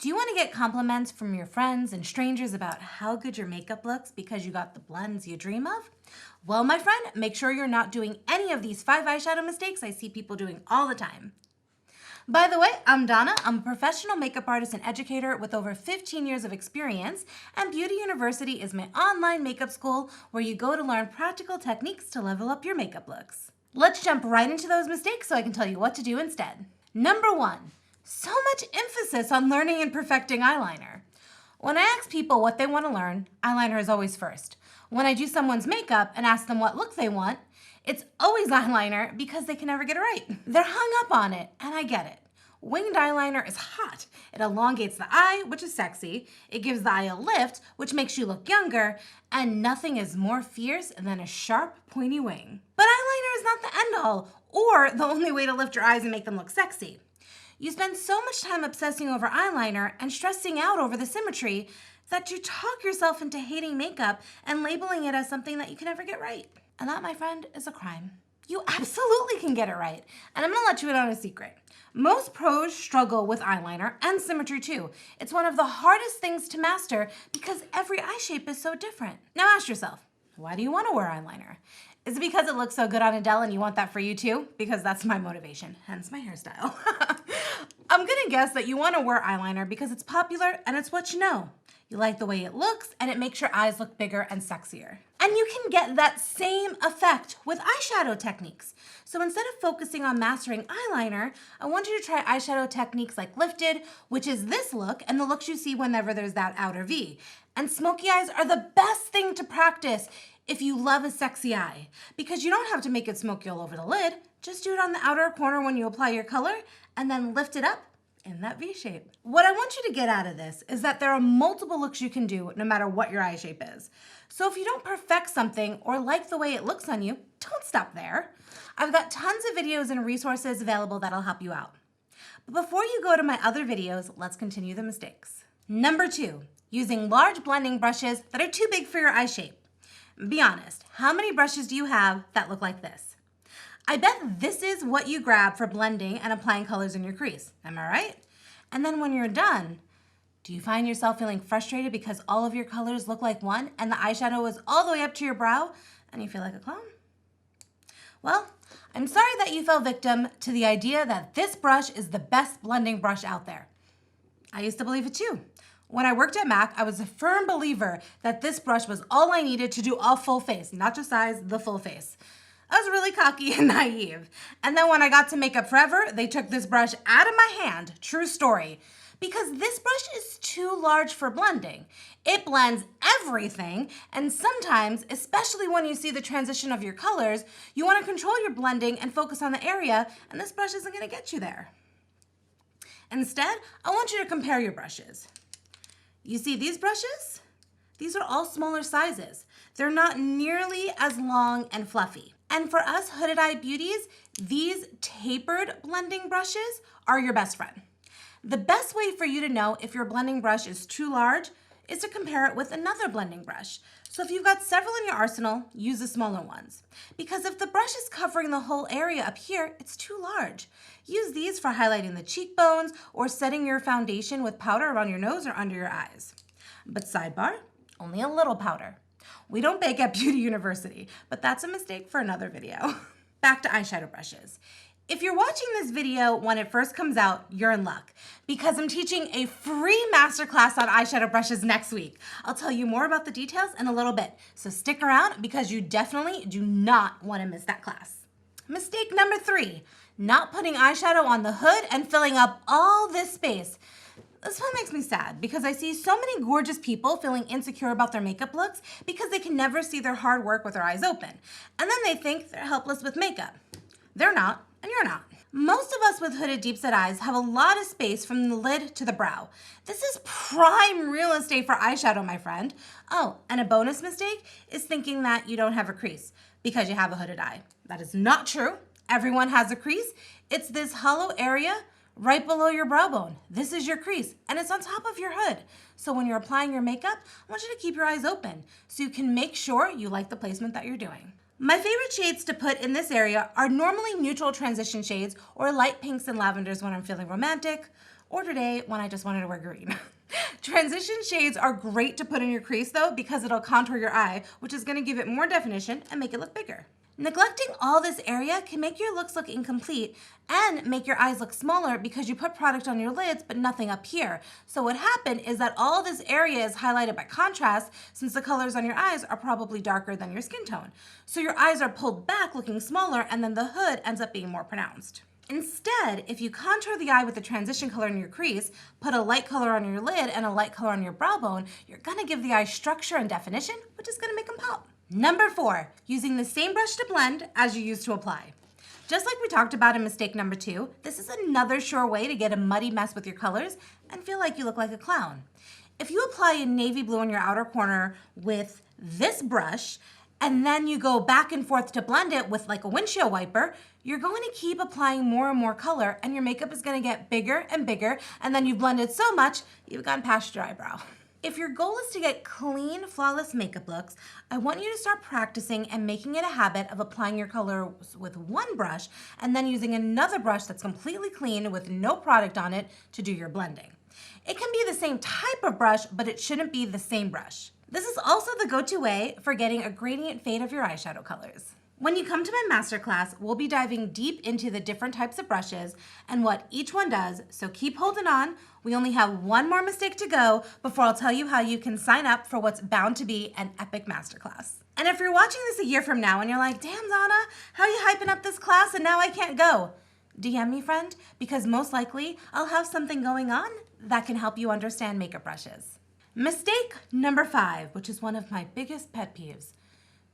Do you want to get compliments from your friends and strangers about how good your makeup looks because you got the blends you dream of? Well, my friend, make sure you're not doing any of these 5 eyeshadow mistakes I see people doing all the time. By the way, I'm Donna. I'm a professional makeup artist and educator with over 15 years of experience, and Beauty University is my online makeup school where you go to learn practical techniques to level up your makeup looks. Let's jump right into those mistakes so I can tell you what to do instead. Number 1, so much emphasis on learning and perfecting eyeliner. When I ask people what they want to learn, eyeliner is always first. When I do someone's makeup and ask them what look they want, it's always eyeliner because they can never get it right. They're hung up on it, and I get it. Winged eyeliner is hot. It elongates the eye, which is sexy. It gives the eye a lift, which makes you look younger, and nothing is more fierce than a sharp, pointy wing. But eyeliner is not the end-all, or the only way to lift your eyes and make them look sexy. You spend so much time obsessing over eyeliner and stressing out over the symmetry that you talk yourself into hating makeup and labeling it as something that you can never get right. And that, my friend, is a crime. You absolutely can get it right. And I'm gonna let you in on a secret. Most pros struggle with eyeliner and symmetry too. It's one of the hardest things to master because every eye shape is so different. Now ask yourself, why do you wanna wear eyeliner? Is it because it looks so good on Adele and you want that for you too? Because that's my motivation, hence my hairstyle. I'm gonna guess that you wanna wear eyeliner because it's popular and it's what you know. You like the way it looks and it makes your eyes look bigger and sexier. And you can get that same effect with eyeshadow techniques. So instead of focusing on mastering eyeliner, I want you to try eyeshadow techniques like lifted, which is this look and the looks you see whenever there's that outer V. And smoky eyes are the best thing to practice if you love a sexy eye, because you don't have to make it smoky all over the lid. Just do it on the outer corner when you apply your color and then lift it up in that V shape. What I want you to get out of this is that there are multiple looks you can do no matter what your eye shape is. So if you don't perfect something or like the way it looks on you, don't stop there. I've got tons of videos and resources available that'll help you out. But before you go to my other videos, let's continue the mistakes. Number 2, using large blending brushes that are too big for your eye shape. Be honest, how many brushes do you have that look like this? I bet this is what you grab for blending and applying colors in your crease. Am I right? And then when you're done, do you find yourself feeling frustrated because all of your colors look like one and the eyeshadow is all the way up to your brow and you feel like a clown? Well, I'm sorry that you fell victim to the idea that this brush is the best blending brush out there. I used to believe it too. When I worked at MAC, I was a firm believer that this brush was all I needed to do all full face, not just eyes, the full face. I was really cocky and naive. And then when I got to Makeup Forever, they took this brush out of my hand, true story, because this brush is too large for blending. It blends everything, and sometimes, especially when you see the transition of your colors, you want to control your blending and focus on the area, and this brush isn't going to get you there. Instead, I want you to compare your brushes. You see these brushes? These are all smaller sizes. They're not nearly as long and fluffy. And for us hooded eye beauties, these tapered blending brushes are your best friend. The best way for you to know if your blending brush is too large is to compare it with another blending brush. So if you've got several in your arsenal, use the smaller ones. Because if the brush is covering the whole area up here, it's too large. Use these for highlighting the cheekbones or setting your foundation with powder around your nose or under your eyes. But sidebar, only a little powder. We don't bake at Beauty University, but that's a mistake for another video. Back to eyeshadow brushes. If you're watching this video when it first comes out, you're in luck because I'm teaching a free masterclass on eyeshadow brushes next week. I'll tell you more about the details in a little bit, so stick around because you definitely do not want to miss that class. Mistake number 3, not putting eyeshadow on the hood and filling up all this space. This one makes me sad because I see so many gorgeous people feeling insecure about their makeup looks because they can never see their hard work with their eyes open. And then they think they're helpless with makeup. They're not, and you're not. Most of us with hooded deep set eyes have a lot of space from the lid to the brow. This is prime real estate for eyeshadow, my friend. Oh, and a bonus mistake is thinking that you don't have a crease because you have a hooded eye. That is not true. Everyone has a crease. It's this hollow area right below your brow bone. This is your crease, and it's on top of your hood. So when you're applying your makeup, I want you to keep your eyes open so you can make sure you like the placement that you're doing. My favorite shades to put in this area are normally neutral transition shades or light pinks and lavenders when I'm feeling romantic, or today when I just wanted to wear green. Transition shades are great to put in your crease though because it'll contour your eye, which is going to give it more definition and make it look bigger. Neglecting all this area can make your looks look incomplete and make your eyes look smaller because you put product on your lids but nothing up here. So what happened is that all this area is highlighted by contrast since the colors on your eyes are probably darker than your skin tone. So your eyes are pulled back looking smaller and then the hood ends up being more pronounced. Instead, if you contour the eye with a transition color in your crease, put a light color on your lid and a light color on your brow bone, you're gonna give the eye structure and definition, which is gonna make them pop. Number 4, using the same brush to blend as you use to apply. Just like we talked about in mistake number 2, this is another sure way to get a muddy mess with your colors and feel like you look like a clown. If you apply a navy blue in your outer corner with this brush, and then you go back and forth to blend it with like a windshield wiper, you're going to keep applying more and more color and your makeup is going to get bigger and bigger, and then you've blended so much, you've gone past your eyebrow. If your goal is to get clean, flawless makeup looks, I want you to start practicing and making it a habit of applying your colors with one brush and then using another brush that's completely clean with no product on it to do your blending. It can be the same type of brush, but it shouldn't be the same brush. This is also the go-to way for getting a gradient fade of your eyeshadow colors. When you come to my masterclass, we'll be diving deep into the different types of brushes and what each one does, so keep holding on. We only have one more mistake to go before I'll tell you how you can sign up for what's bound to be an epic masterclass. And if you're watching this a year from now and you're like, damn Donna, how are you hyping up this class and now I can't go? DM me, friend, because most likely I'll have something going on that can help you understand makeup brushes. Mistake number 5, which is one of my biggest pet peeves.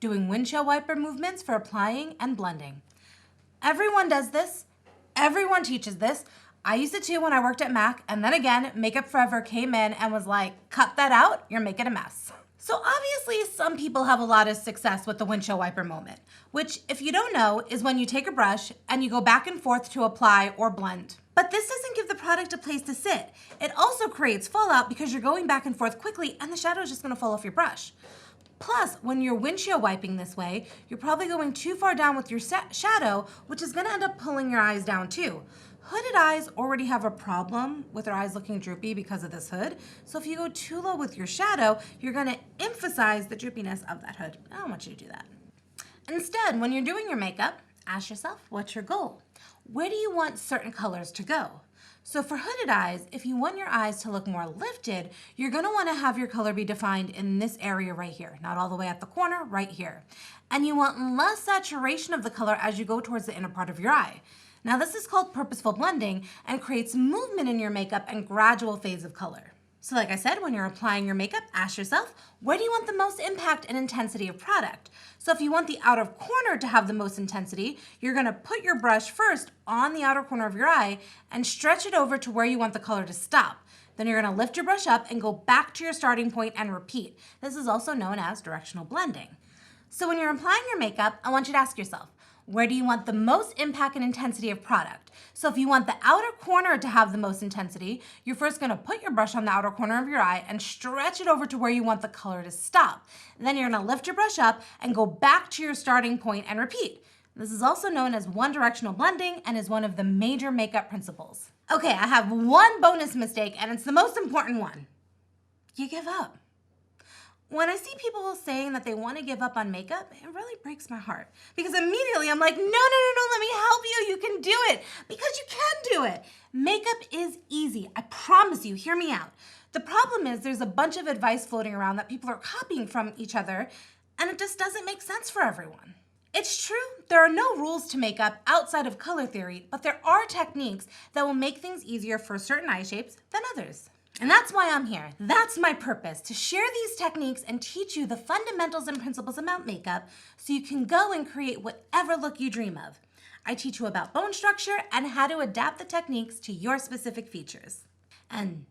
Doing windshield wiper movements for applying and blending. Everyone does this. Everyone teaches this. I used it too when I worked at MAC, and then again, Makeup Forever came in and was like, cut that out, you're making a mess. So obviously some people have a lot of success with the windshield wiper moment, which if you don't know is when you take a brush and you go back and forth to apply or blend. But this doesn't give the product a place to sit. It also creates fallout because you're going back and forth quickly and the shadow is just gonna fall off your brush. Plus, when you're windshield wiping this way, you're probably going too far down with your shadow, which is gonna end up pulling your eyes down too. Hooded eyes already have a problem with their eyes looking droopy because of this hood. So if you go too low with your shadow, you're gonna emphasize the droopiness of that hood. I don't want you to do that. Instead, when you're doing your makeup, ask yourself, what's your goal? Where do you want certain colors to go? So for hooded eyes, if you want your eyes to look more lifted, you're gonna wanna have your color be defined in this area right here, not all the way at the corner, right here. And you want less saturation of the color as you go towards the inner part of your eye. Now this is called purposeful blending and creates movement in your makeup and gradual fades of color. So like I said, when you're applying your makeup, ask yourself, where do you want the most impact and intensity of product? So if you want the outer corner to have the most intensity, you're gonna put your brush first on the outer corner of your eye and stretch it over to where you want the color to stop. Then you're gonna lift your brush up and go back to your starting point and repeat. This is also known as directional blending. So when you're applying your makeup, I want you to ask yourself, where do you want the most impact and intensity of product? So if you want the outer corner to have the most intensity, you're first gonna put your brush on the outer corner of your eye and stretch it over to where you want the color to stop. And then you're gonna lift your brush up and go back to your starting point and repeat. This is also known as one-directional blending and is one of the major makeup principles. Okay, I have one bonus mistake and it's the most important one. You give up. When I see people saying that they want to give up on makeup, it really breaks my heart. Because immediately I'm like, no, let me help you. You can do it. Because you can do it. Makeup is easy. I promise you, hear me out. The problem is there's a bunch of advice floating around that people are copying from each other, and it just doesn't make sense for everyone. It's true, there are no rules to makeup outside of color theory, but there are techniques that will make things easier for certain eye shapes than others. And that's why I'm here. That's my purpose, to share these techniques and teach you the fundamentals and principles about makeup so you can go and create whatever look you dream of. I teach you about bone structure and how to adapt the techniques to your specific features. And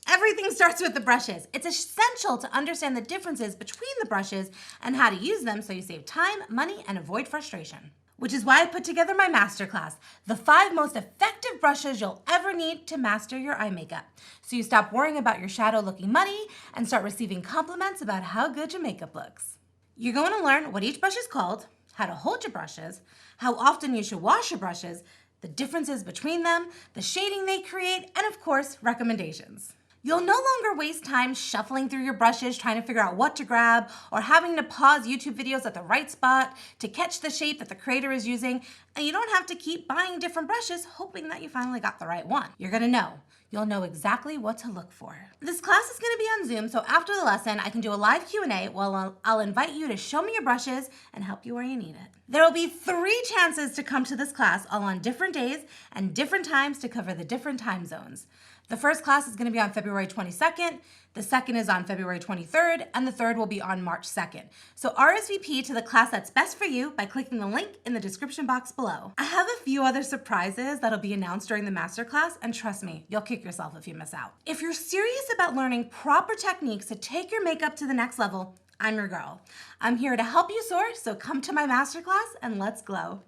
everything starts with the brushes. It's essential to understand the differences between the brushes and how to use them so you save time, money, and avoid frustration. Which is why I put together my masterclass, the 5 most effective brushes you'll ever need to master your eye makeup. So you stop worrying about your shadow looking muddy and start receiving compliments about how good your makeup looks. You're going to learn what each brush is called, how to hold your brushes, how often you should wash your brushes, the differences between them, the shading they create, and of course, recommendations. You'll no longer waste time shuffling through your brushes trying to figure out what to grab or having to pause YouTube videos at the right spot to catch the shape that the creator is using, and you don't have to keep buying different brushes hoping that you finally got the right one. You're gonna know. You'll know exactly what to look for. This class is gonna be on Zoom, so after the lesson, I can do a live Q&A where I'll invite you to show me your brushes and help you where you need it. There will be 3 chances to come to this class, all on different days and different times to cover the different time zones. The first class is gonna be on February 22nd, the second is on February 23rd, and the third will be on March 2nd. So RSVP to the class that's best for you by clicking the link in the description box below. I have a few other surprises that'll be announced during the masterclass, and trust me, you'll kick yourself if you miss out. If you're serious about learning proper techniques to take your makeup to the next level, I'm your girl. I'm here to help you soar, so come to my masterclass and let's glow.